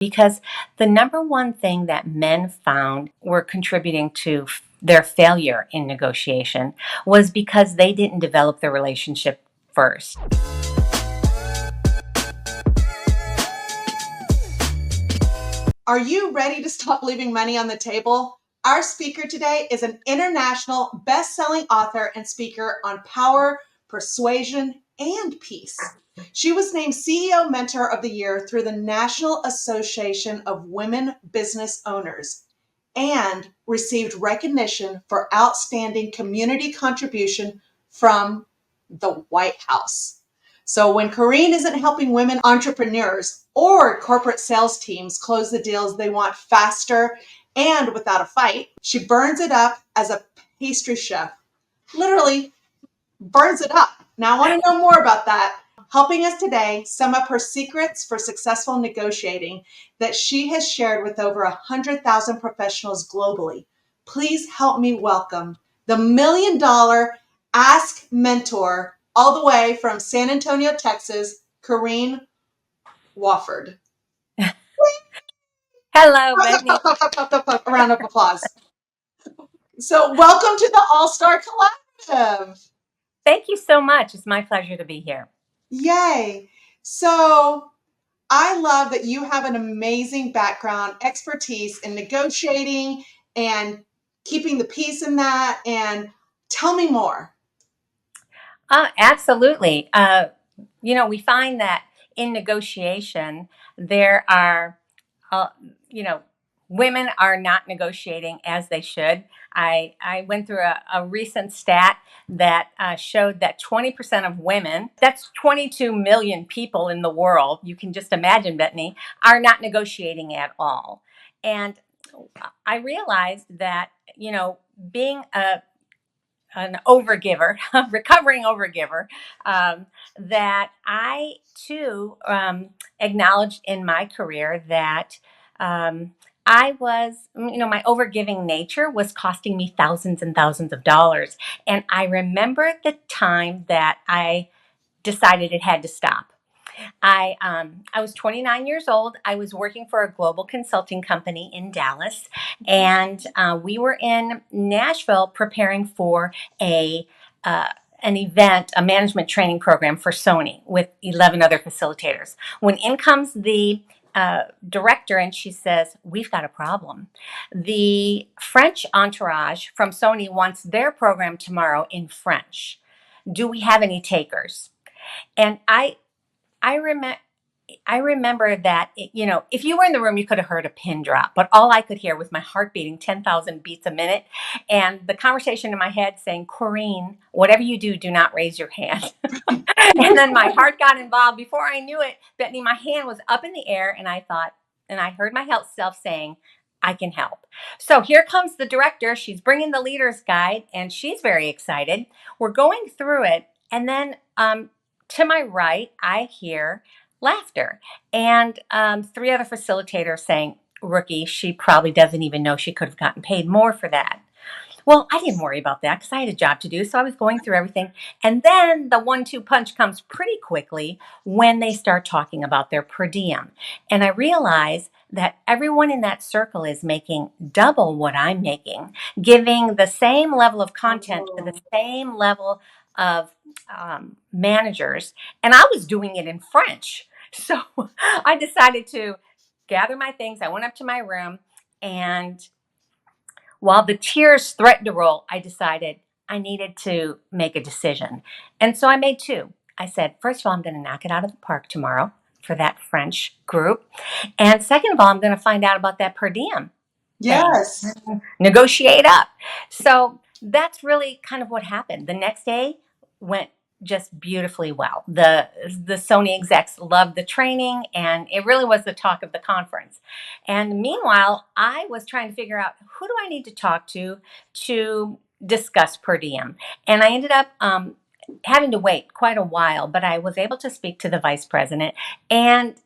because the number one thing that men found were contributing to their failure in negotiation was because they didn't develop the relationship first. Are you ready to stop leaving money on the table? Our speaker today is an international best-selling author and speaker on power, persuasion, and peace. She was named CEO Mentor of the Year through the National Association of Women Business Owners and received recognition for outstanding community contribution from the White House. So when Corine isn't helping women entrepreneurs or corporate sales teams close the deals they want faster and without a fight, she burns it up as a pastry chef. Literally burns it up. Now I want to know more about that. Helping us today sum up her secrets for successful negotiating that she has shared with over 100,000 professionals globally. Please help me welcome the $1 million Ask Mentor, all the way from San Antonio, Texas, Corine Wofford. Hello, Bettina. A round of applause. So welcome to the All-Star Collaborative. Thank you so much. It's my pleasure to be here. Yay. So I love that you have an amazing background, expertise in negotiating and keeping the peace in that. And tell me more. Absolutely. We find that in negotiation, there are, uh, you know, women are not negotiating as they should. I went through a recent stat that showed that 20% of women, that's 22 million people in the world, you can just imagine, Bethany, are not negotiating at all. And I realized that, being an overgiver, recovering overgiver, that I too acknowledged in my career that I was, my overgiving nature was costing me thousands and thousands of dollars. And I remember the time that I decided it had to stop. I was 29 years old. I was working for a global consulting company in Dallas, and we were in Nashville preparing for a an event, a management training program for Sony with 11 other facilitators. When in comes the director, and she says, "We've got a problem. The French entourage from Sony wants their program tomorrow in French. Do we have any takers?" And I remember. I remember that, if you were in the room, you could have heard a pin drop, but all I could hear was my heart beating 10,000 beats a minute and the conversation in my head saying, "Corine, whatever you do, do not raise your hand." And then my heart got involved. Before I knew it, Bethany, my hand was up in the air and I thought, and I heard my health self saying, "I can help." So here comes the director. She's bringing the leader's guide and she's very excited. We're going through it. And then to my right, I hear laughter and three other facilitators saying, "Rookie, she probably doesn't even know she could have gotten paid more for that." Well, I didn't worry about that because I had a job to do. So I was going through everything. And then the 1-2 punch comes pretty quickly when they start talking about their per diem. And I realize that everyone in that circle is making double what I'm making, giving the same level of content to the same level of managers. And I was doing it in French. So I decided to gather my things. I went up to my room, and while the tears threatened to roll, I decided I needed to make a decision. And so I made two. I said, first of all, I'm going to knock it out of the park tomorrow for that French group. And second of all, I'm going to find out about that per diem thing, Yes. negotiate up. So that's really kind of what happened. The next day went just beautifully well. The Sony execs loved the training, and it really was the talk of the conference. And meanwhile, I was trying to figure out, who do I need to talk to discuss per diem. And I ended up having to wait quite a while, but I was able to speak to the vice president, and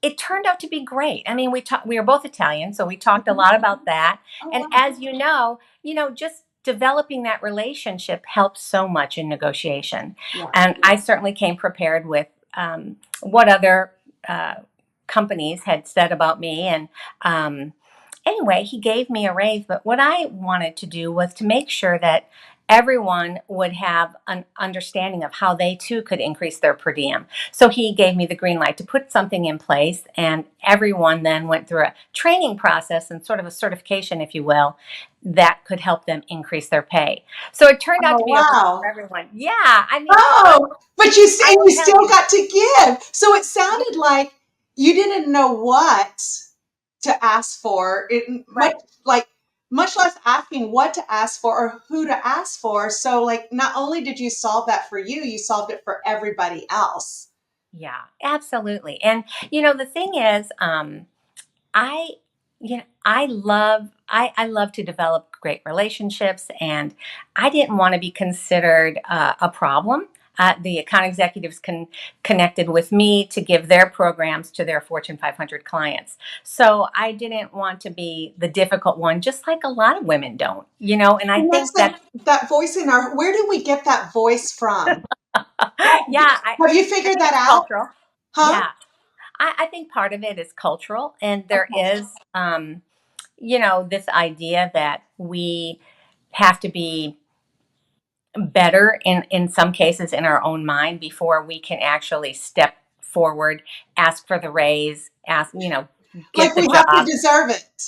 it turned out to be great. I mean, we were both Italian, so we talked a lot about that. And as just developing that relationship helps so much in negotiation. Yeah. And I certainly came prepared with what other companies had said about me. And anyway, he gave me a raise. But what I wanted to do was to make sure that everyone would have an understanding of how they too could increase their per diem. So he gave me the green light to put something in place, and everyone then went through a training process and sort of a certification, if you will, that could help them increase their pay. So it turned out Oh, to be a win for wow. everyone. Yeah, I mean, Oh, but I and will you tell still you. got to give. So it Yeah, sounded like you didn't know what to ask for. right. Much less asking what to ask for or who to ask for. So like not only did you solve that for you, you solved it for everybody else. Yeah, absolutely. And the thing is, I, I love to develop great relationships, and I didn't want to be considered a problem. The account executives connected with me to give their programs to their Fortune 500 clients. So I didn't want to be the difficult one, just like a lot of women don't, and I And that's think that, that voice in our, where do we get that voice from? yeah, Have you I figured think that it's out? cultural. Huh? Yeah, I think part of it is cultural, and there Okay. is, this idea that we have to be better in some cases in our own mind before we can actually step forward, ask for the raise, get Like the we have to job. deserve it.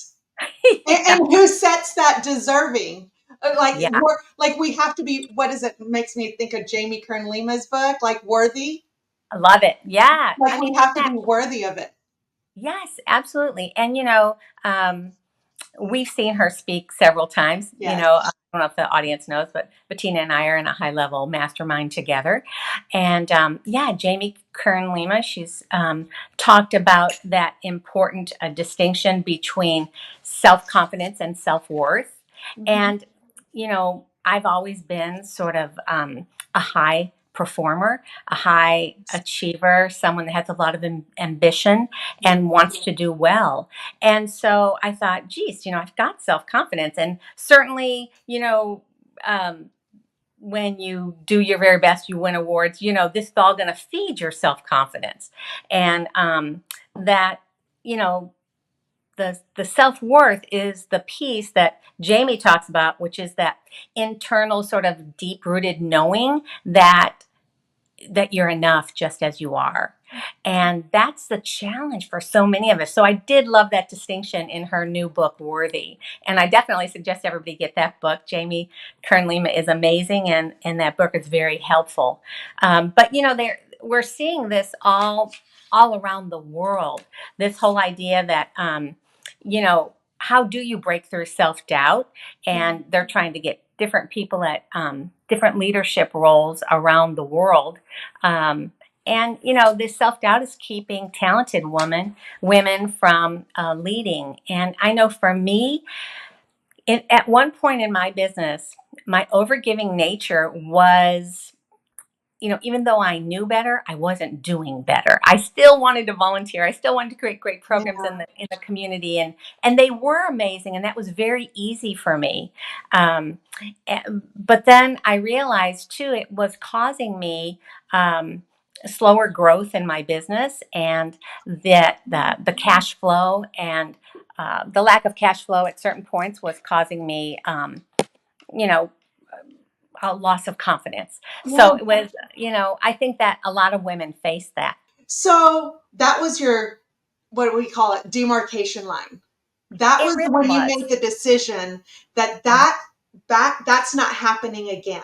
Yeah, And who sets that deserving? Like yeah, we're like we have to be. What is it? Makes me think of Jamie Kern Lima's book, like worthy. I love it. Yeah, Like I we mean, have to be worthy of it. yes, absolutely. And um, we've seen her speak several times. Yes. I don't know if the audience knows, but Bettina and I are in a high level mastermind together. And yeah, Jamie Kern Lima, she's talked about that important distinction between self confidence and self worth. Mhm. And, I've always been sort of a high performer, a high achiever, someone that has a lot of ambition Yeah. and wants to do well. And so I thought, geez, I've got self confidence. And certainly, um, when you do your very best, you win awards, this is all going to feed your self confidence. And that, you know, the self worth is the piece that Jamie talks about, which is that internal sort of deep rooted knowing that you're enough just as you are. And that's the challenge for so many of us. So I did love that distinction in her new book, Worthy. And I definitely suggest everybody get that book. Jamie Kern Lima is amazing, and that book is very helpful. But we're seeing this all around the world. This whole idea that how do you break through self-doubt? And they're trying to get different people at different leadership roles around the world. And this self-doubt is keeping talented women from leading. And I know for me, at one point in my business, my overgiving nature was, even though I knew better, I wasn't doing better. I still wanted to volunteer. I still wanted to create great programs Yeah. in the community, and they were amazing, and that was very easy for me. Um, but then I realized too, it was causing me slower growth in my business, and that the cash flow and the lack of cash flow at certain points was causing me, you know, a loss of confidence. Yeah. So it was, I think that a lot of women face that. So that was your, what do we call it, demarcation line. That It was really when you was. made the decision that Mhm. that's not happening again.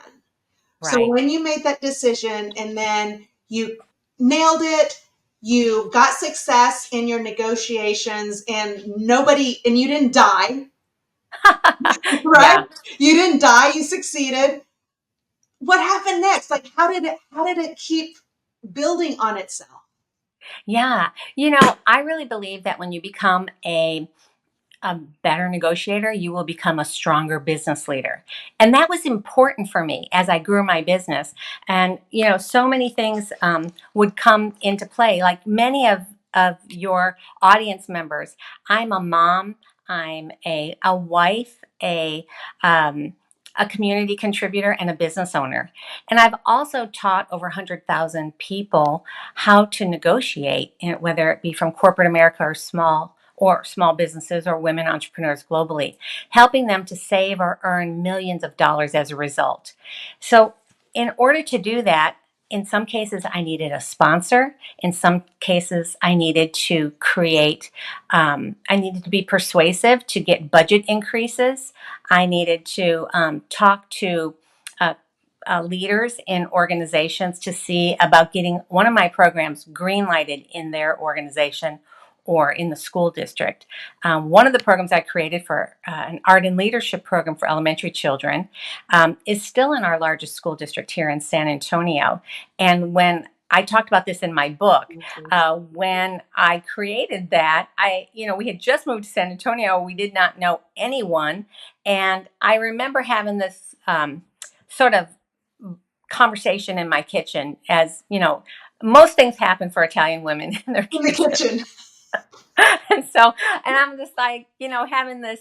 So Right. when you made that decision and then you nailed it, you got success in your negotiations and you didn't die, right? Yeah. You didn't die, you succeeded. What happened next? Like how did it keep building on itself? Yeah. I really believe that when you become a better negotiator, you will become a stronger business leader. And that was important for me as I grew my business. And, so many things would come into play. Like many of your audience members, I'm a mom, I'm a wife, um, a community contributor, and a business owner. And I've also taught over 100,000 people how to negotiate, whether it be from corporate America or small businesses or women entrepreneurs globally, helping them to save or earn millions of dollars as a result. So, in order to do that, in some cases, I needed a sponsor. In some cases, I needed to I needed to be persuasive to get budget increases. I needed to talk to uh, leaders in organizations to see about getting one of my programs green lighted in their organization or in the school district. One of the programs I created for an art and leadership program for elementary children is still in our largest school district here in San Antonio. And when I talked about this in my book, when I created that, we had just moved to San Antonio. We did not know anyone. And I remember having this sort of conversation in my kitchen, as most things happen for Italian women in their In the kitchen. kitchen. And I'm just like, having this,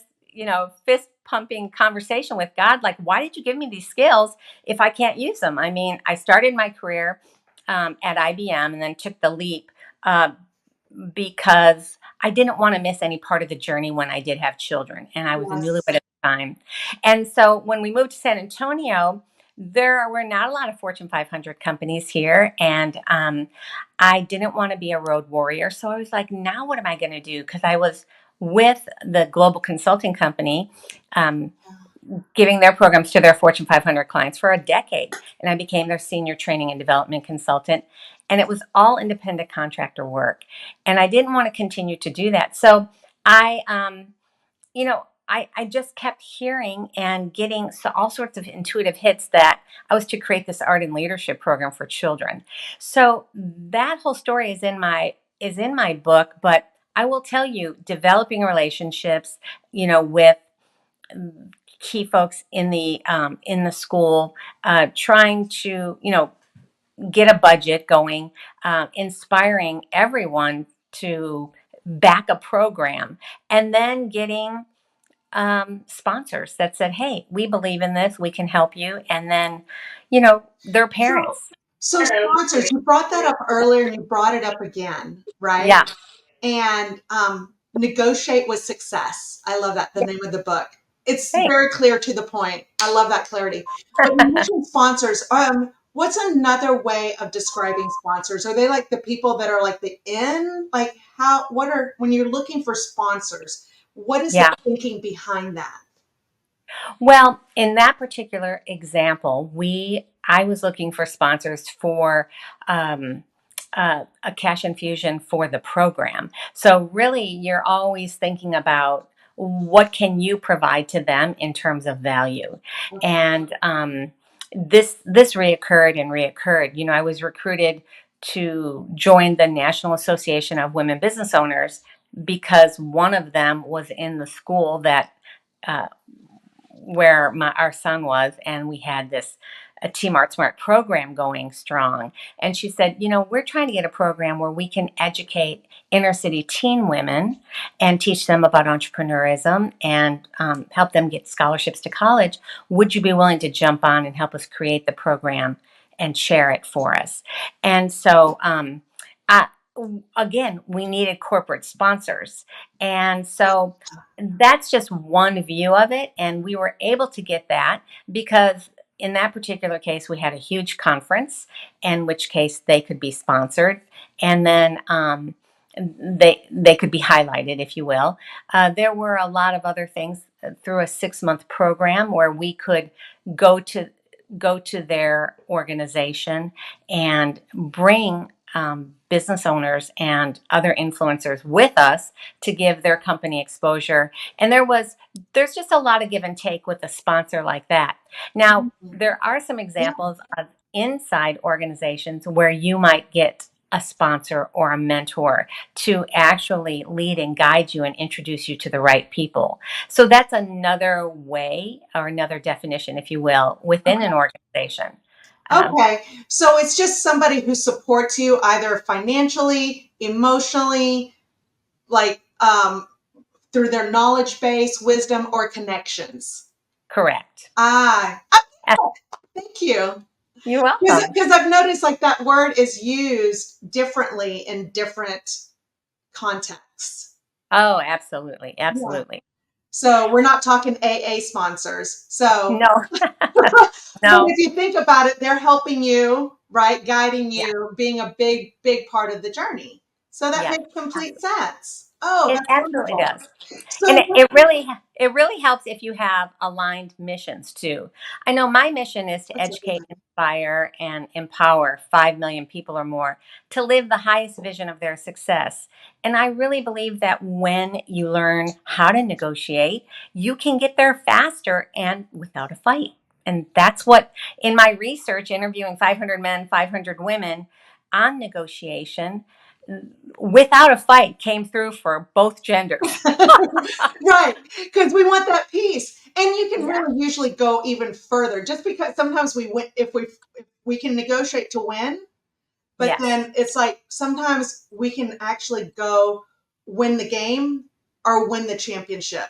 fist pumping conversation with God, like, why did you give me these skills if I can't use them? I mean, I started my career at IBM and then took the leap uh, because I didn't want to miss any part of the journey when I did have children. And I was a newlywed Yes. at the time. And so when we moved to San Antonio, there were not a lot of Fortune 500 companies here. And I didn't want to be a road warrior. So I was like, now what am I going to do? Because I was with the global consulting company. Giving their programs to their Fortune 500 clients for a decade. And I became their senior training and development consultant. And it was all independent contractor work. And I didn't want to continue to do that. So I just kept hearing and getting all sorts of intuitive hits that I was to create this art and leadership program for children. So that whole story is in my book, but I will tell you, developing relationships, with key folks in the school, trying to get a budget going, inspiring everyone to back a program, and then getting sponsors that said, "Hey, we believe in this. We can help you." And then, their So, parents. so sponsors, you brought that up earlier and you brought it up again, right? Yeah. And negotiate with success. I love that, the Yeah. name of the book. It's Thanks. very clear to the point. I love that clarity. But you mentioned sponsors. What's another way of describing sponsors? Are they like the people that are like the in? Like when you're looking for sponsors, what is the Yeah. thinking behind that? Well, in that particular example, I was looking for sponsors for um, a cash infusion for the program. So really, you're always thinking about what can you provide to them in terms of value, Okay. and this reoccurred and reoccurred. I was recruited to join the National Association of Women Business Owners because one of them was in the school that. Uh, where our son was, and we had this a Team Art Smart program going strong. And she said, we're trying to get a program where we can educate inner city teen women and teach them about entrepreneurism and help them get scholarships to college. Would you be willing to jump on and help us create the program and share it for us? And so, I, again, we needed corporate sponsors. And so that's just one view of it. And we were able to get that because in that particular case, we had a huge conference, in which case they could be sponsored. And then they could be highlighted, if you will. There were a lot of other things through a 6-month program where we could go to their organization and bring business owners and other influencers with us to give their company exposure. And there's just a lot of give and take with a sponsor like that. Now, there are some Yeah. examples of inside organizations where you might get a sponsor or a mentor to actually lead and guide you and introduce you to the right people. So that's another way or another definition, if you will, within an organization. Um, Okay. So it's just somebody who supports you either financially, emotionally, like through their knowledge base, wisdom, or connections. Correct. Ah, Uh, thank you. You're welcome. Because I've noticed like that word is used differently in different contexts. Oh, absolutely. Yeah. Absolutely. So we're not talking AA sponsors. So, No, but no. if you think about it, they're helping you, right? Guiding Yeah. you, being a big, big part of the journey. So that Yes. makes complete sense. Oh, It that's absolutely wonderful. does. And So, it really helps if you have aligned missions too. I know my mission is to what's your educate, inspire, and empower 5 million people or more to live the highest vision of their success. And I really believe that when you learn how to negotiate, you can get there faster and without a fight. And that's what, in my research, interviewing 500 men, 500 women on negotiation, without a fight came through for both genders. right, because we want that peace. And you can Yeah. really usually go even further just because sometimes we win if we can negotiate to win, but Yes. then it's like sometimes we can actually go win the game or win the championship.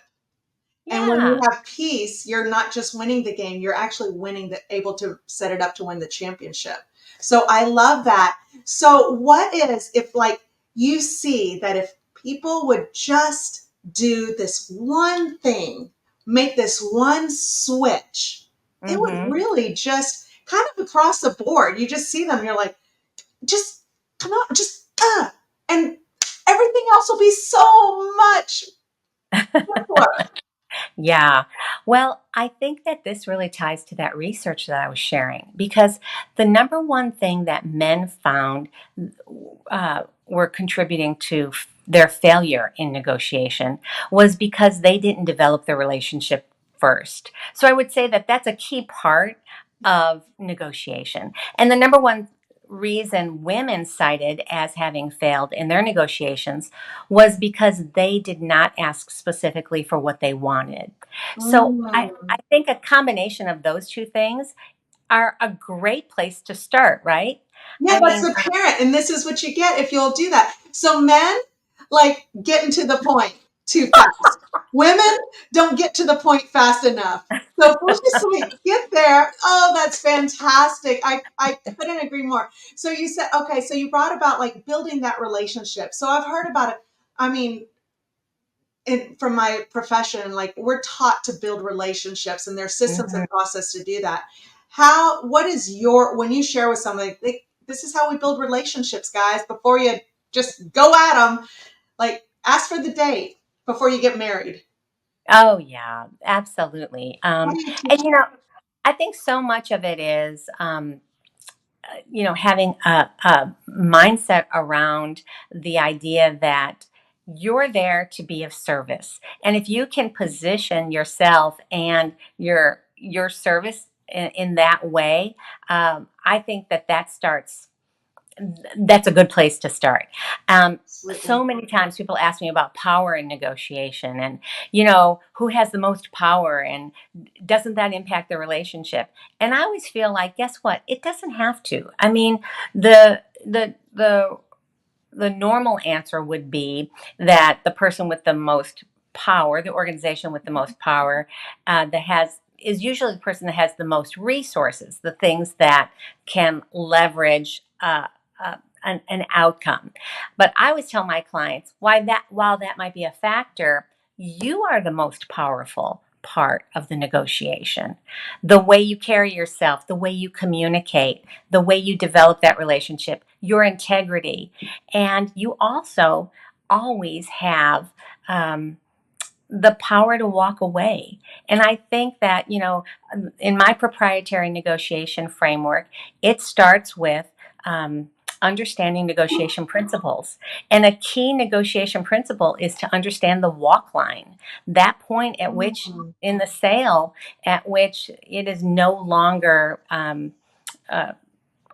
And when you Yeah. have peace, you're not just winning the game, you're actually winning able to set it up to win the championship. So I love that. So what is if like you see that if people would just do this one thing, make this one switch, it would Hmm. really just kind of across the board. You just see them, you're like, just come on, just and everything else will be so much simpler. Yeah. Well, I think that this really ties to that research that I was sharing because the number one thing that men found were contributing to their failure in negotiation was because they didn't develop the relationship first. So I would say that that's a key part of negotiation. And the number one reason women cited as having failed in their negotiations was because they did not ask specifically for what they wanted. So I Mm. think a combination of those two things are a great place to start, right? Yeah, I that's mean, the parent, and this is what you get if you'll do that. So men like getting to the point too fast. Women don't get to the point fast enough. So if we just like get there, oh, that's fantastic. I couldn't agree more. So you said okay, so you brought about like building that relationship. So I've heard about it. I mean, from my profession, like we're taught to build relationships and there's systems mhm. and process to do that. How, what is your, when you share with somebody, like, this is how we build relationships, guys, before you just go at them, like ask for the date before you get married. Oh yeah, absolutely. How do you teach And I think so much of it is, having a mindset around the idea that you're there to be of service, and if you can position yourself and your service in that way, I think that starts that's a good place to start. So absolutely. many times people ask me about power in negotiation and, who has the most power and doesn't that impact the relationship? And I always feel like, guess what? It doesn't have to. I mean, the normal answer would be that the person with the most power, the organization with the most power, that has is usually the person that has the most resources, the things that can leverage an outcome. But I always tell my clients why that while that might be a factor, you are the most powerful part of the negotiation. The way you carry yourself, the way you communicate, the way you develop that relationship, your integrity, and you also always have the power to walk away. And I think that, in my proprietary negotiation framework, it starts with understanding negotiation principles. And a key negotiation principle is to understand the walk line, that point at which Mm. in the sale, at which it is no longer uh,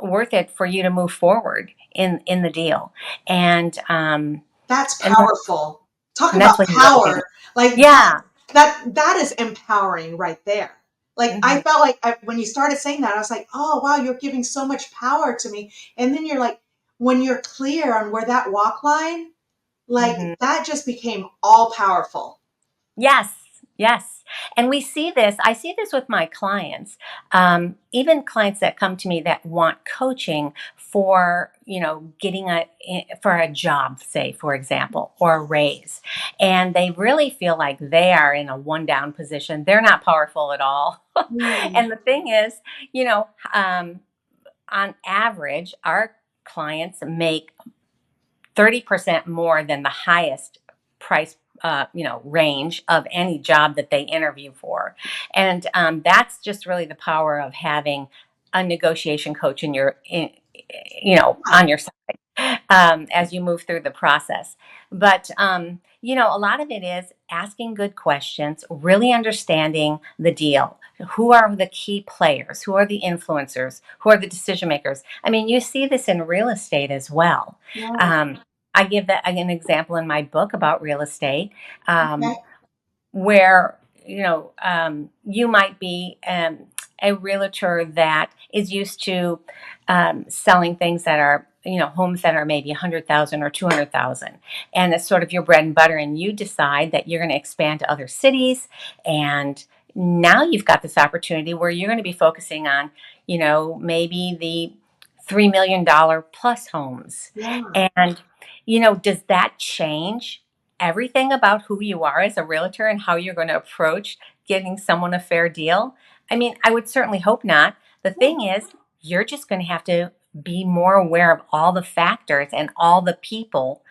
worth it for you to move forward in the deal. And That's and powerful. Talk and that's about when you really get power. it. Like Yeah. that is empowering right there. Like I Mhm. felt like when you started saying that, I was like, oh wow, you're giving so much power to me. And then you're like, when you're clear on where that walk line, like Mhm. that just became all powerful. Yes. Yes. And we see this, I see this with my clients, even clients that come to me that want coaching for, getting for a job, say, for example, or a raise. And they really feel like they are in a one down position. They're not powerful at all. Mm, And the thing is, you know, um, on average, our clients make 30% more than the highest price range of any job that they interview for. And that's just really the power of having a negotiation coach yeah, on your side as you move through the process. But a lot of it is asking good questions, really understanding the deal. Who are the key players? Who are the influencers? Who are the decision makers? I mean, you see this in real estate as well. yeah. um, I give that an example in my book about real estate, Okay. where you might be a realtor that is used to selling things that are homes that are maybe 100,000 or 200,000, and it's sort of your bread and butter, and you decide that you're going to expand to other cities, and now you've got this opportunity where you're going to be focusing on maybe the $3 million plus homes. Yeah. And does that change everything about who you are as a realtor and how you're going to approach getting someone a fair deal? I mean, I would certainly hope not. The thing is, you're just going to have to be more aware of all the factors and all the people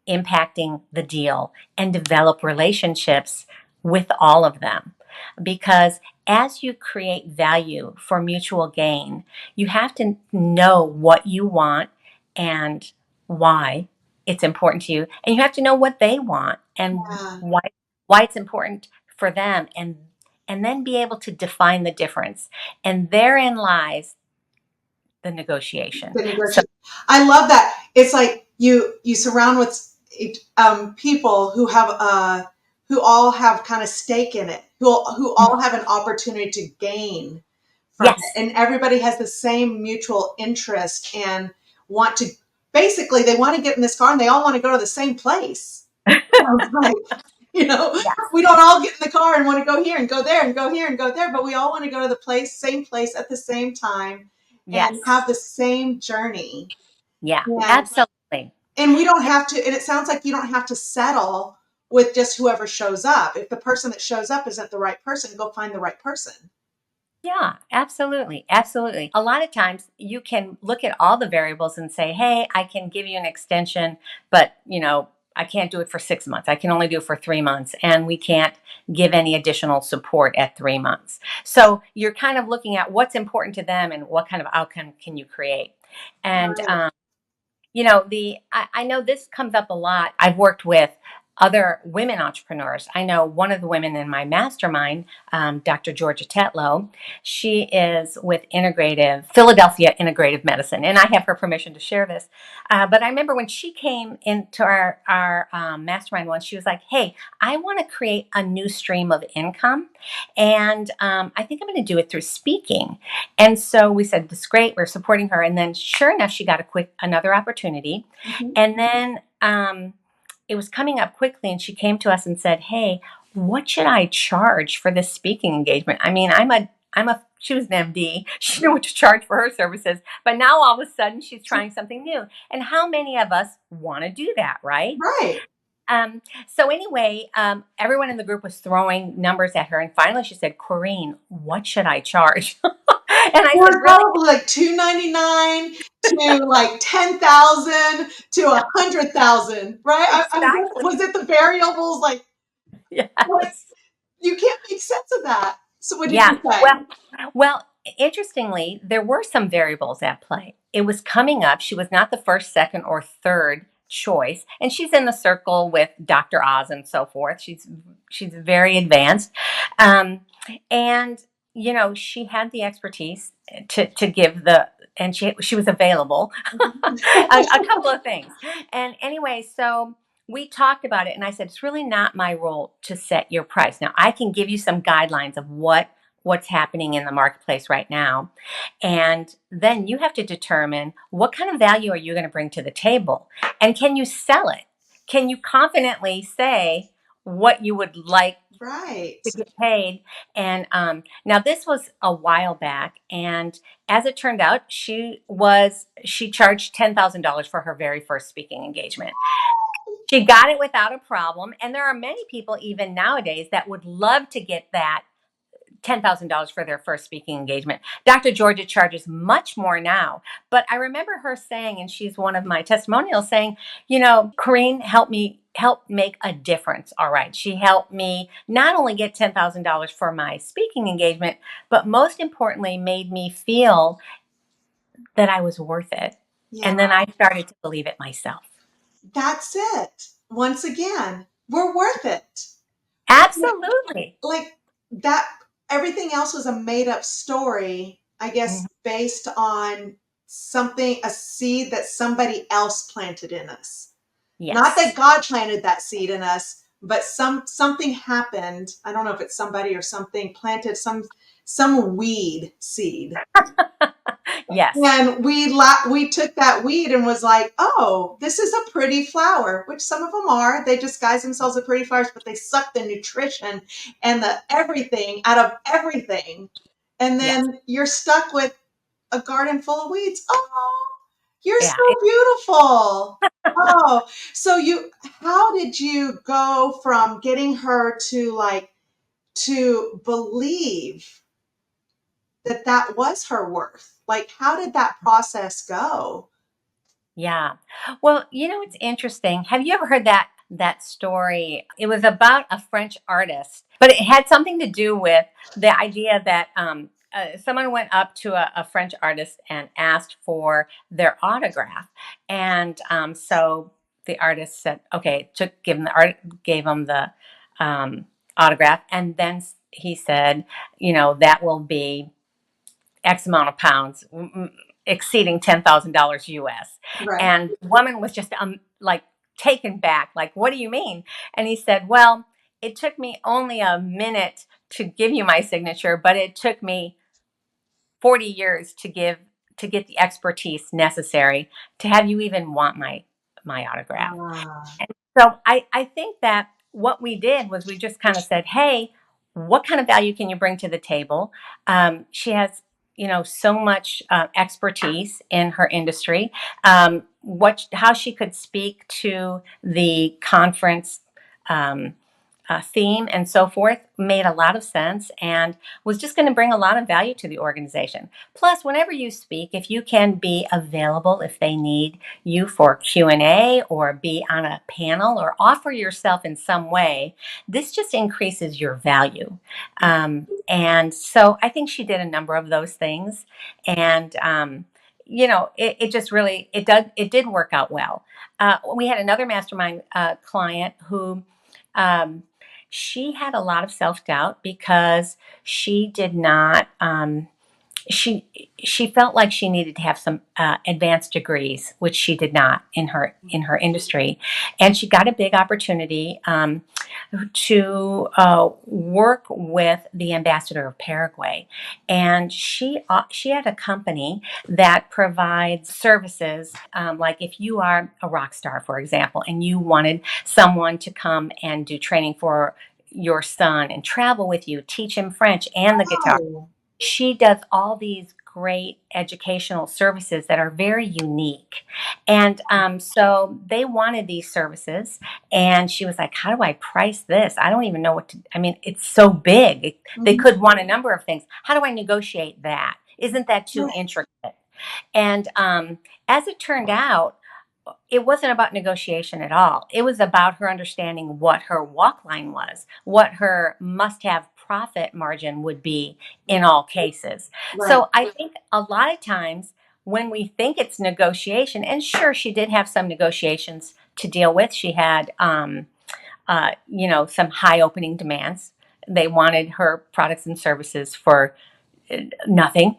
impacting the deal and develop relationships with all of them. Because as you create value for mutual gain, you have to know what you want and why it's important to you. And you have to know what they want and Yeah. why it's important for them, and then be able to define the difference. And therein lies the negotiation. The So negotiation. I love that. It's like you surround with people who all have kind of stake in it, who all have an opportunity to gain from it, yes. and everybody has the same mutual interest and want to. Basically, they want to get in this car and they all want to go to the same place. Sounds like, Yes. we don't all get in the car and want to go here and go there and go here and go there, but we all want to go to the same place at the same time and Yes. have the same journey. Yeah, And absolutely. we don't have to, and it sounds like you don't have to settle with just whoever shows up. If the person that shows up isn't the right person, go find the right person. Yeah, absolutely. Absolutely. A lot of times you can look at all the variables and say, hey, I can give you an extension, but I can't do it for 6 months. I can only do it for 3 months. And we can't give any additional support at 3 months. So you're kind of looking at what's important to them and what kind of outcome can you create. And Right. I know this comes up a lot. I've worked with other women entrepreneurs. I know one of the women in my mastermind, Dr. Georgia Tetlow. She is with Philadelphia Integrative Medicine, and I have her permission to share this. But I remember when she came into our mastermind once, she was like, "Hey, I want to create a new stream of income, and I think I'm going to do it through speaking." And so we said, "That's great. We're supporting her." And then, sure enough, she got another opportunity, Mhm. and then it was coming up quickly, and she came to us and said, "Hey, what should I charge for this speaking engagement? I mean, she was an MD. She knew what to charge for her services, but now all of a sudden she's trying something new. And how many of us want to do that, right?" Right. So anyway, everyone in the group was throwing numbers at her, and finally she said, "Corine, what should I charge?" And I said, We're "Really?" probably like 299 to like 10,000 to 100,000, right? Exactly. Was it the variables? Like, what? Yes. You can't make sense of that. So what did Yeah. you say? Well, interestingly, there were some variables at play. It was coming up. She was not the first, second, or third choice, and she's in the circle with Dr. Oz and so forth. She's very advanced, and she had the expertise to give and she was available. A couple of things, and anyway, so we talked about it, and I said, it's really not my role to set your price. Now I can give you some guidelines of what's happening in the marketplace right now, and then you have to determine what kind of value are you going to bring to the table, and can you sell it? Can you confidently say what you would like Right. to get paid. And now this was a while back, and as it turned out, she charged $10,000 for her very first speaking engagement. She got it without a problem, and there are many people even nowadays that would love to get that $10,000 for their first speaking engagement. Dr. Georgia charges much more now, but I remember her saying, and she's one of my testimonials, saying, Corine help make a difference. All right. She helped me not only get $10,000 for my speaking engagement, but most importantly, made me feel that I was worth it. Yeah, And then I started to believe it myself. that's it. Once again, we're worth it. Absolutely. Like that, everything else was a made up story, I Mhm. guess, based on something, a seed that somebody else planted in us. Not that Yes. God planted that seed in us, but something happened. I don't know if it's somebody or something planted some weed seed. Yes. And we took that weed and was like, oh, this is a pretty flower, which some of them are. They disguise themselves as pretty flowers, but they suck the nutrition and the everything out of everything. And Yes. then you're stuck with a garden full of weeds. Oh, you're Yeah. so beautiful. Oh, so how did you go from getting her to believe that that was her worth? Like, how did that process go? Yeah. Well, it's interesting. Have you ever heard that story? It was about a French artist, but it had something to do with the idea that someone went up to a French artist and asked for their autograph, and so the artist said, "Okay," gave him the um, autograph, and then he said, "That will be X amount of pounds, exceeding $10,000 US." Right. And the woman was just like taken back, like, "What do you mean?" And he said, "Well, it took me only a minute to give you my signature, but it took me 40 years to get the expertise necessary to have you even want my autograph." Ah, So I think that what we did was we just kind of said, "Hey, what kind of value can you bring to the table?" She has, so much expertise in her industry. How she could speak to the conference theme and so forth made a lot of sense and was just going to bring a lot of value to the organization. Plus, whenever you speak, if you can be available if they need you for Q&A or be on a panel or offer yourself in some way, this just increases your value. And so I think she did a number of those things, and it just really it did work out well. We had another mastermind client who um, she had a lot of self doubt because she did not. She felt like she needed to have some advanced degrees, which she did not in her industry, and she got a big opportunity to work with the ambassador of Paraguay, and she had a company that provides services like if you are a rock star, for example, and you wanted someone to come and do training for your son and travel with you, teach him French and the guitar. oh, She does all these great educational services that are very unique. And so they wanted these services. And she was like, "How do I price this? I don't even know what to, I mean, it's so big. They mhm, could want a number of things. How do I negotiate that? Isn't that too right. intricate?" And as it turned out, it wasn't about negotiation at all. It was about her understanding what her walk line was, what her must have profit margin would be in all cases. Right. So I think a lot of times when we think it's negotiation, and sure, she did have some negotiations to deal with. She had, some high opening demands. They wanted her products and services for nothing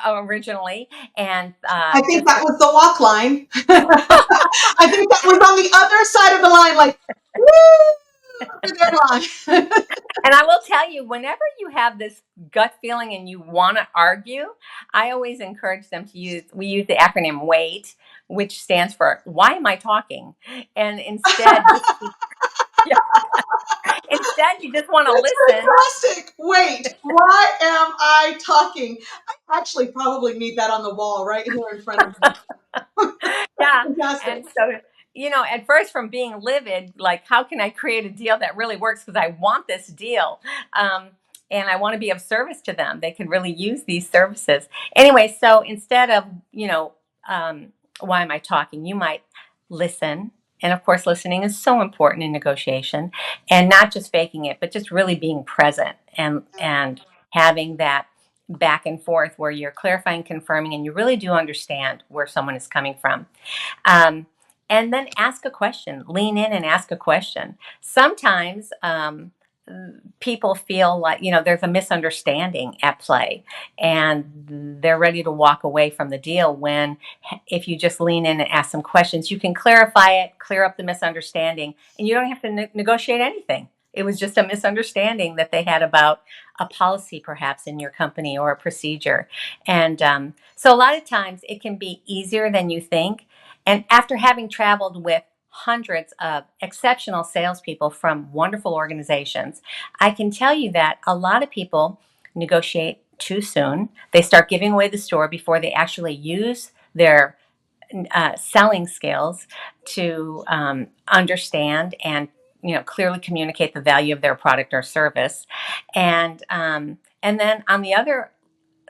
originally, and I think just that was the walk line. I think that was on the other side of the line, like, woo, over their line. And I will tell you, whenever you have this gut feeling and you want to argue, I always encourage them we use the acronym WAIT, which stands for Why Am I Talking? And instead, instead you just want to That's listen. fantastic. Wait, why am I talking? I actually probably need that on the wall right here in front of me. That's Yeah. fantastic. And so, at first from being livid, like, how can I create a deal that really works? Because I want this deal. Um, and I want to be of service to them. They can really use these services. Anyway, so instead of, um, why am I talking? You might listen. And of course, listening is so important in negotiation, and not just faking it, but just really being present and having that back and forth where you're clarifying, confirming, and you really do understand where someone is coming from. Um, and then ask a question, lean in and ask a question. Sometimes people feel like, there's a misunderstanding at play and they're ready to walk away from the deal when, if you just lean in and ask some questions, you can clarify it, clear up the misunderstanding, and you don't have to negotiate anything. It was just a misunderstanding that they had about a policy, perhaps in your company, or a procedure. And so a lot of times it can be easier than you think. And after having traveled with hundreds of exceptional salespeople from wonderful organizations, I can tell you that a lot of people negotiate too soon. They start giving away the store before they actually use their selling skills to understand and clearly communicate the value of their product or service. And then on the other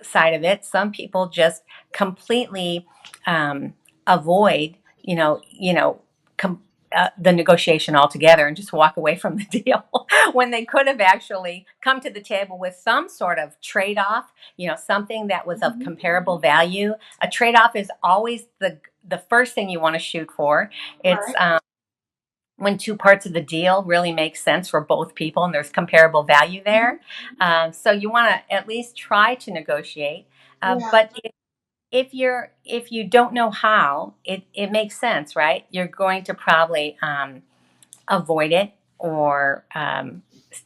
side of it, some people just completely avoid, com- the negotiation altogether and just walk away from the deal when they could have actually come to the table with some sort of trade-off, something that was of Mhm. comparable value. A trade-off is always the first thing you want to shoot for. It's Right. when two parts of the deal really make sense for both people and there's comparable value Mhm. there. So you want to at least try to negotiate. Yeah. But if you don't know how, it makes sense, right? You're going to probably avoid it, or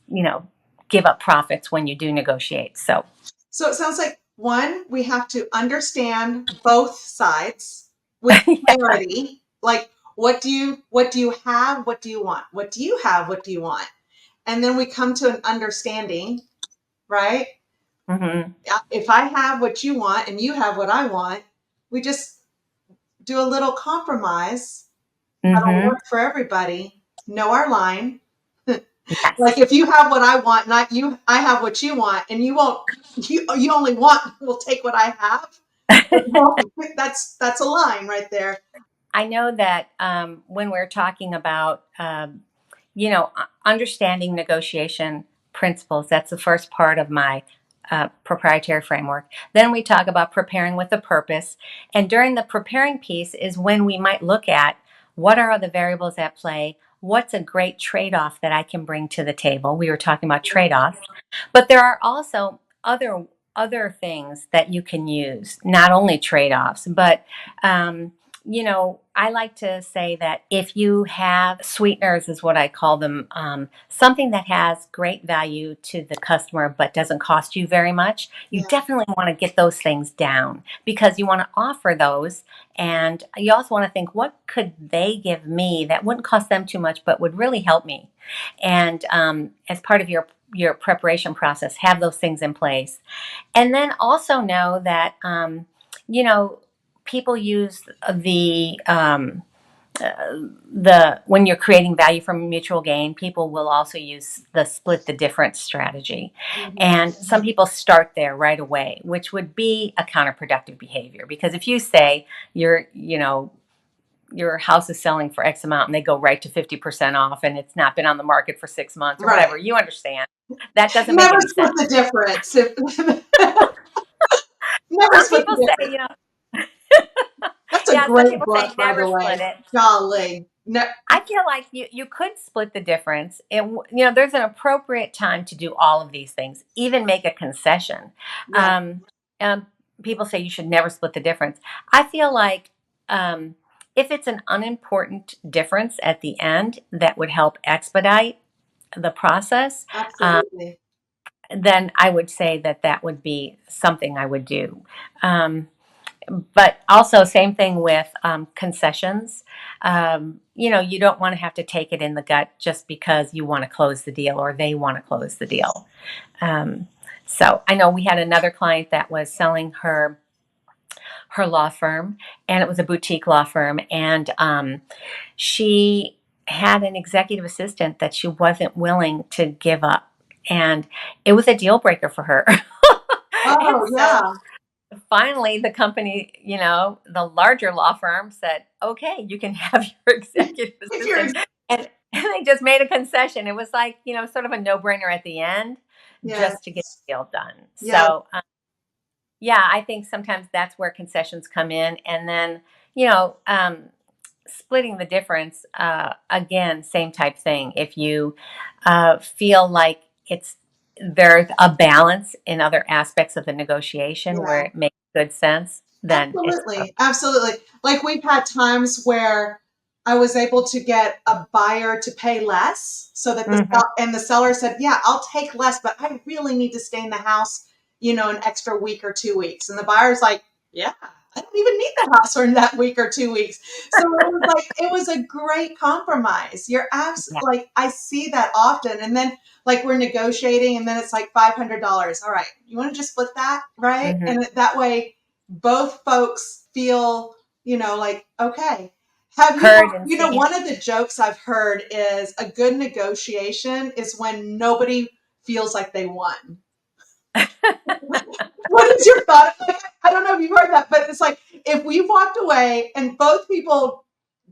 you know give up profits when you do negotiate. So So it sounds like one, we have to understand both sides with yeah. clarity. Like, what do you have? What do you want? What do you have? What do you want? And then we come to an understanding, right? Hmm. If I have what you want and you have what I want, we just do a little compromise that'll Hmm. work for everybody. Know our line. Like Yes. if you have what I want, not you, I have what you want, and you won't. You only want. Will take what I have. Well, that's a line right there. I know that when we're talking about, understanding negotiation principles, that's the first part of my proprietary framework. Then we talk about preparing with a purpose. And during the preparing piece is when we might look at what are the variables at play. What's a great trade off that I can bring to the table? We were talking about trade offs, but there are also other things that you can use, not only trade offs, but I like to say that if you have sweeteners, is what I call them, something that has great value to the customer but doesn't cost you very much, you Yeah, definitely want to get those things down because you want to offer those. And you also want to think, what could they give me that wouldn't cost them too much but would really help me? And as part of your preparation process, have those things in place. And then also know that, you know, people use the when you're creating value from mutual gain, people will also use the split the difference strategy. mhm, And some people start there right away, which would be a counterproductive behavior because if you say your house is selling for X amount and they go right to 50% off and it's not been on the market for 6 months or right. whatever, you understand. That doesn't make Never any split sense. the difference. Never Some split people the say, difference. That's a yeah, some great people say book, by never the split way. it. Golly. No, I feel like you could split the difference. There's an appropriate time to do all of these things, even make a concession. right. Um, um, People say you should never split the difference. I feel like if it's an unimportant difference at the end that would help expedite the process, Absolutely. then I would say that would be something I would do. Um, but also same thing with concessions. You don't want to have to take it in the gut just because you want to close the deal or they want to close the deal. Um, so I know we had another client that was selling her law firm, and it was a boutique law firm, and she had an executive assistant that she wasn't willing to give up, and it was a deal breaker for her. And Oh, so yeah. finally the company, the larger law firm said, okay, you can have your executive If you're, assistant. And they just made a concession. It was like, sort of a no-brainer at the end just to get yes, the deal done. yes, So yeah, I think sometimes that's where concessions come in. And then, you know, um, splitting the difference, again, same type thing. If you feel like there's a balance in other aspects of the negotiation where yeah. it makes good sense, then it's Absolutely. Absolutely. Like we've had times where I was able to get a buyer to pay less so that Mhm. and the seller said, yeah, I'll take less, but I really need to stay in the house, an extra week or 2 weeks. And the buyer's like, yeah, I don't even need the house for that week or 2 weeks. So it was like, it was a great compromise. Yeah. Like, I see that often. And then like we're negotiating and then it's like $500. All right. You want to just split that? Right. Hmm. And that way, both folks feel, like, okay. Have you, Heard and seen. one of the jokes I've heard is a good negotiation is when nobody feels like they won. What is your thought? Like, I don't know if you've heard that, but it's like if we walked away and both people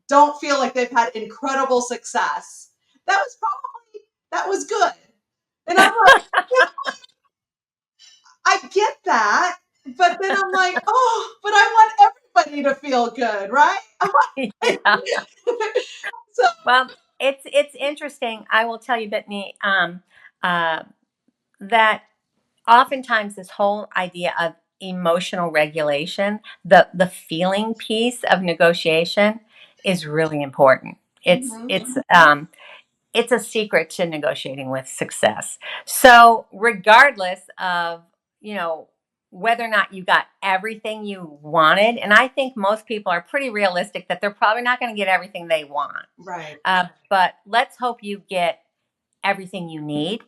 don't feel like they've had incredible success, that was good. And I'm like, yeah, I get that, but then I'm like, oh, but I want everybody to feel good, right? Yeah. So Well, it's interesting. I will tell you, Brittany, uh, that oftentimes this whole idea of emotional regulation, the feeling piece of negotiation, is really important. It's mhm, it's it's a secret to negotiating with success. So regardless of, you know, whether or not you got everything you wanted, and I think most people are pretty realistic that they're probably not going to get everything they want. right, But let's hope you get everything you need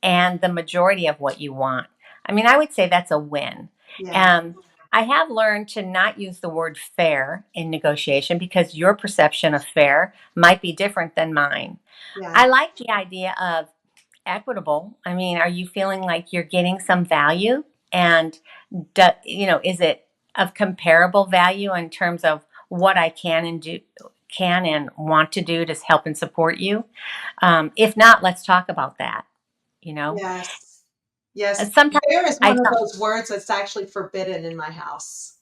and the majority of what you want. I mean, I would say that's a win. yeah, Um, I have learned to not use the word fair in negotiation because your perception of fair might be different than mine. yeah, I like the idea of equitable. I mean, are you feeling like you're getting some value? And, is it of comparable value in terms of what I can and want to do to help and support you? If not, let's talk about that. You know, yes, yes. sometimes Fair is I one of tell, those words that's actually forbidden in my house.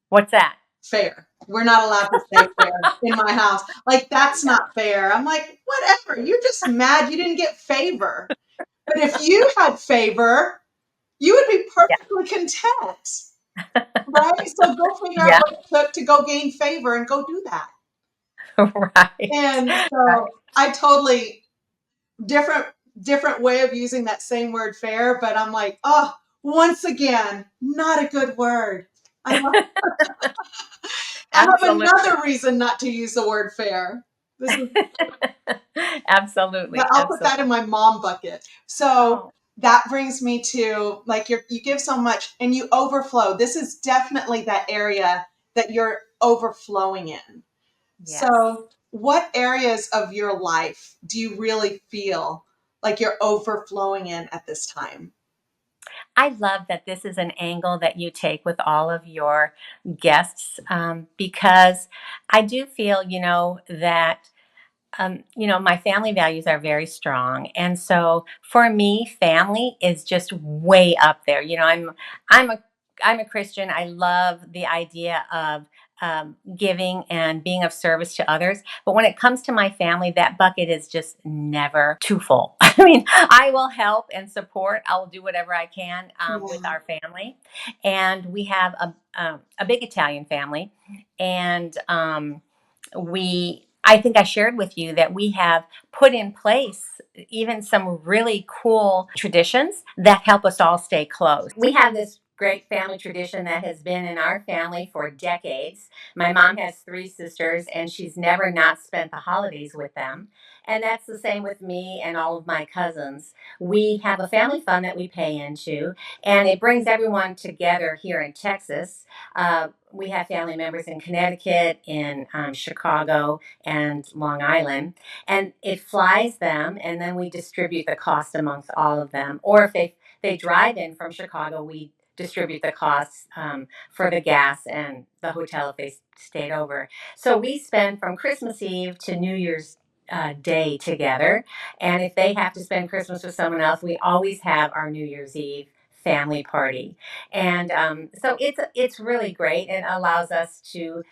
what's that? Fair. We're not allowed to say fair in my house. Like, that's Yeah. not fair. I'm like, whatever. You're just mad you didn't get favor. But if you had favor, you would be Yeah. perfectly content, right? So go figure out Yeah. what it took to go gain favor and go do that. Right. And Right. so I totally different different way of using that same word fair, but I'm like, oh, once again, not a good word. I have Absolutely. another reason not to use the word fair. This is Absolutely. I'll put Absolutely. that in my mom bucket. So Oh, that brings me to like you give so much and you overflow. This is definitely that area that you're overflowing in. yes. So what areas of your life do you really feel like you're overflowing in at this time? I love that this is an angle that you take with all of your guests, because I do feel, that my family values are very strong, and so for me, family is just way up there. I'm a I'm a Christian. I love the idea of giving and being of service to others. But when it comes to my family, that bucket is just never too full. I mean, I will help and support. I will do whatever I can with Yeah. our family, and we have a big Italian family, and I think I shared with you that we have put in place even some really cool traditions that help us all stay close. We have this great family tradition that has been in our family for decades. My mom has three sisters, and she's never not spent the holidays with them. And that's the same with me and all of my cousins. We have a family fund that we pay into, and it brings everyone together here in Texas. We have family members in Connecticut, in Chicago, and Long Island, and it flies them, and then we distribute the cost amongst all of them. Or if they drive in from Chicago, we distribute the costs for the gas and the hotel if they stayed over. So we spend from Christmas Eve to New Year's Day together. And if they have to spend Christmas with someone else, we always have our New Year's Eve family party. And so it's really great and allows us to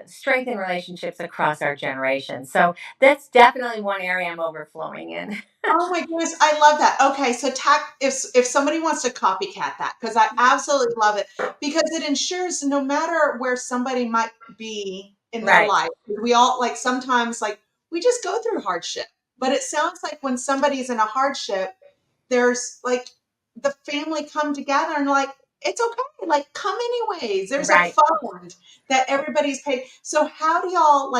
strengthen relationships across our generation. So that's definitely one area I'm overflowing in. Oh my goodness, I love that. Okay, so if somebody wants to copycat that, because I absolutely love it, because it ensures no matter where somebody might be in their Right, life, we all like sometimes like we just go through hardship. But it sounds like when somebody's in a hardship, there's like the family come together and like it's okay, like come anyways. There's a right. fund that everybody's paid. So how did y'all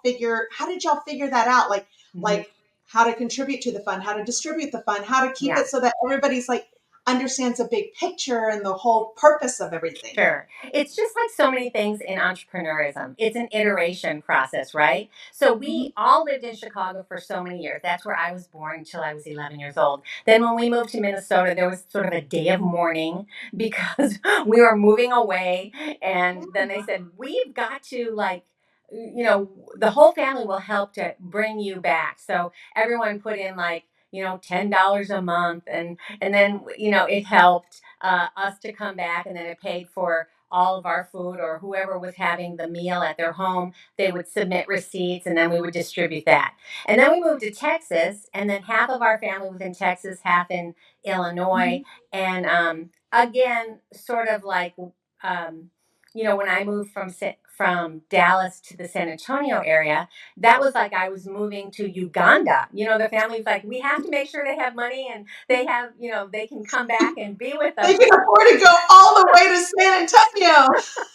figure that out? Mhm. Like how to contribute to the fund, how to distribute the fund, how to keep Yeah. it so that everybody's like understands a big picture and the whole purpose of everything. Sure. It's just like so many things in entrepreneurism. It's an iteration process, right? So Mhm. we all lived in Chicago for so many years. That's where I was born until I was 11 years old. Then when we moved to Minnesota, there was sort of a day of mourning because we were moving away. And then they said, we've got to like, the whole family will help to bring you back. So everyone put in like, $10 a month, and then it helped us to come back, and then it paid for all of our food, or whoever was having the meal at their home, they would submit receipts, and then we would distribute that. And then we moved to Texas, and then half of our family was in Texas, half in Illinois. Mhm. And again, sort of like, when I moved from Dallas to the San Antonio area, that was like I was moving to Uganda. The family's like, we have to make sure they have money, and they have, they can come back and be with They us. can afford to go all the way to San Antonio.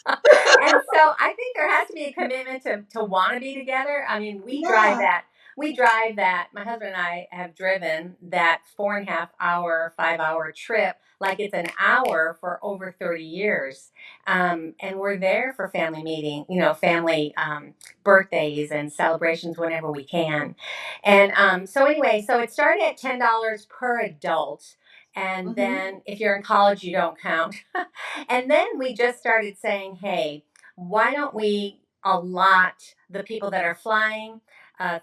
And so I think there has to be a commitment to want to be together. I mean, we drive Yeah. that. We drive that. My husband and I have driven that 4.5 hour, 5 hour trip like it's an hour for over 30 years. And we're there for family meeting, family birthdays and celebrations whenever we can. And so anyway, so it started at $10 per adult. And Mhm. then if you're in college, you don't count. And then we just started saying, hey, why don't we allot the people that are flying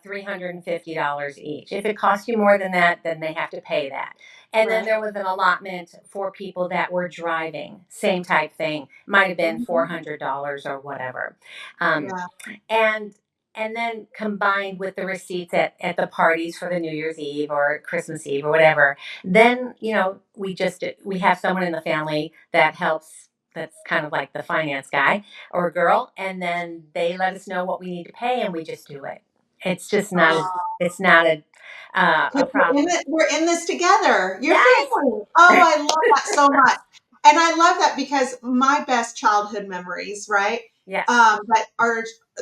$350 each? If it costs you more than that, then they have to pay that. And then Right. there was an allotment for people that were driving, same type thing. Might have been Mhm. $400 or whatever. Um, Yeah. and and then combined with the receipts at the parties for the New Year's Eve or Christmas Eve or whatever, then we have someone in the family that helps, that's kind of like the finance guy or girl, and then they let us know what we need to pay, and we just do it. It's just not it's not a 'Cause problem. we're in this together. Your Yes. family. Oh, I love that so much. And I love that because my best childhood memories, right? Yes.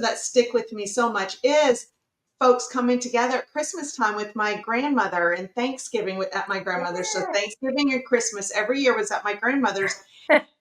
That stick with me so much is folks coming together at Christmas time with my grandmother and Thanksgiving at my grandmother's. So Yes. Thanksgiving and Christmas every year was at my grandmother's.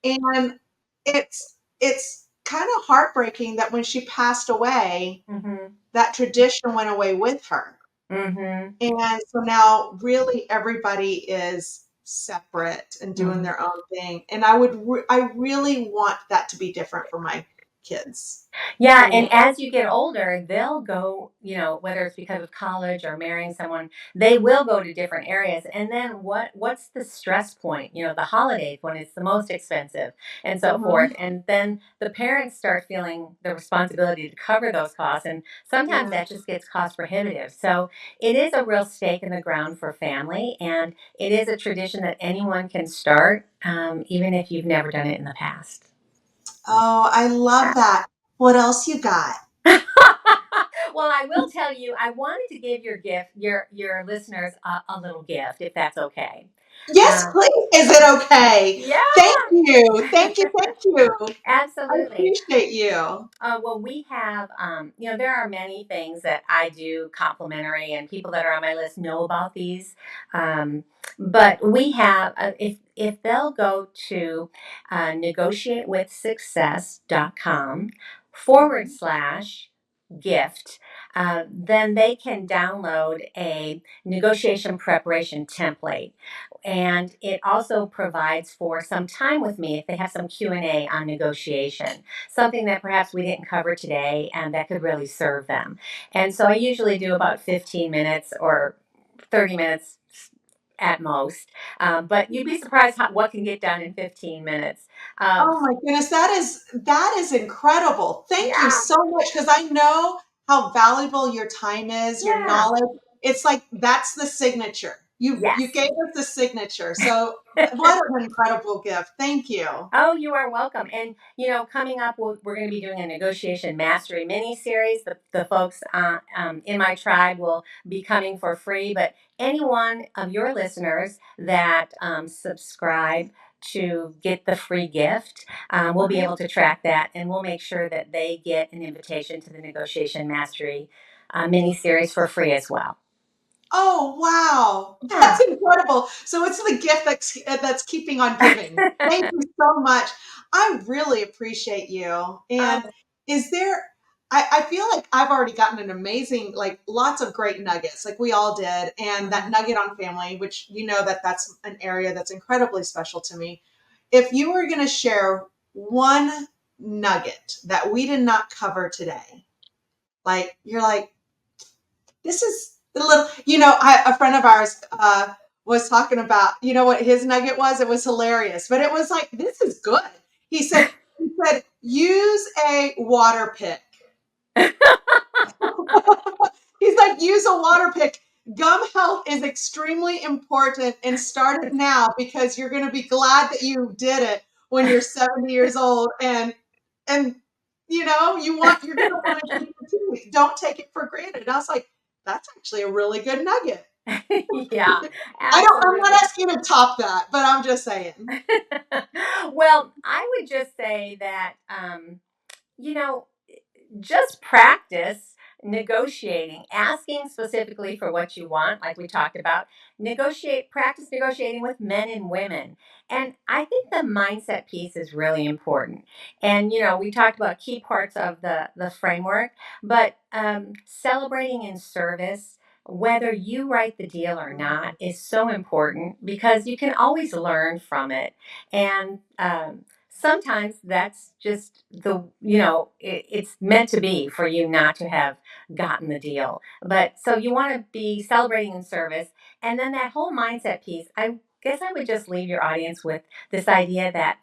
And it's kind of heartbreaking that when she passed away, Mhm. that tradition went away with her. Mhm. And so now really everybody is separate and doing Mhm. their own thing. And I really want that to be different for my kids. Yeah, And and as you get older, they'll go, whether it's because of college or marrying someone, they will go to different areas. And then what's the stress point? The holidays when it's the most expensive and so forth. mhm, And then the parents start feeling the responsibility to cover those costs. And sometimes yeah. that just gets cost prohibitive. So it is a real stake in the ground for family. And it is a tradition that anyone can start, even if you've never done it in the past. Oh, I love that. What else you got? Well, I will tell you, I wanted to give your listeners a little gift, if that's okay. Yes, Uh, please. Is it okay? yeah, Thank you. Thank you. Thank you. I absolutely. appreciate you. Well, we have, there are many things that I do complimentary, and people that are on my list know about these. Um, but we have, if they'll go to negotiatewithsuccess.com / gift, then they can download a negotiation preparation template, and it also provides for some time with me if they have some Q&A on negotiation, something that perhaps we didn't cover today and that could really serve them. And so I usually do about 15 minutes or 30 minutes at most, but you'd be surprised what can get done in 15 minutes. um, Oh my goodness, that is incredible. Thank you yeah, so much because I know how valuable your time is, your yeah, knowledge. It's like that's the signature. You yes. gave us the signature. So what an incredible gift. Thank you. Oh, you are welcome. And, coming up, we're going to be doing a negotiation mastery mini series. The folks in my tribe will be coming for free, but any one of your listeners that subscribe to get the free gift, we'll be able to track that, and we'll make sure that they get an invitation to the negotiation mastery mini series for free as well. Oh, wow. Yeah. That's incredible. So it's the gift that's keeping on giving. Thank you so much. I really appreciate you. And Oh, is there, I feel like I've already gotten an amazing, like lots of great nuggets, like we all did. And that mhm. nugget on family, which you know that's an area that's incredibly special to me. If you were going to share one nugget that we did not cover today, like you're like, this is a little, a friend of ours was talking about, you know what his nugget was? It was hilarious, but it was like, this is good. He said, use a water pick. He's like, use a water pick. Gum health is extremely important and start it now because you're going to be glad that you did it when you're 70 years old. And you're going to want to keep your teeth. Don't take it for granted. And I was like, that's actually a really good nugget. Yeah, I'm not absolutely. asking you to top that, but I'm just saying. Well, I would just say that, you know, just practice negotiating, asking specifically for what you want, like we talked about. Practice negotiating with men and women. And I think the mindset piece is really important. And, we talked about key parts of the framework, but celebrating in service, whether you write the deal or not, is so important because you can always learn from it. And, sometimes that's just it's meant to be for you not to have gotten the deal. But so you want to be celebrating in service. And then that whole mindset piece, I guess I would just leave your audience with this idea that,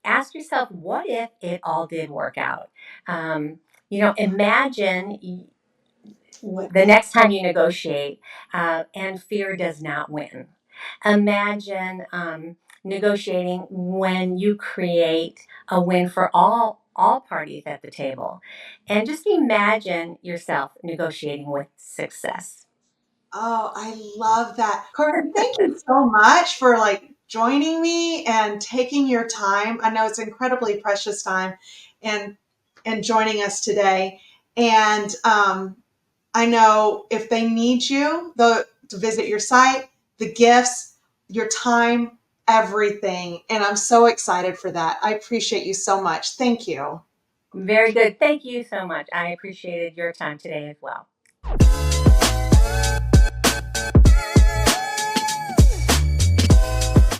ask yourself, what if it all did work out? Imagine What the if? next time you negotiate, and fear does not win. Imagine negotiating when you create a win for all parties at the table, and just imagine yourself negotiating with success. Oh, I love that. Corinne, thank you so much for like joining me and taking your time. I know it's incredibly precious time and joining us today. And I know if they need you to visit your site, the gifts, your time, everything. And I'm so excited for that. I appreciate you so much. Thank you. Very good. Thank you so much. I appreciated your time today as well.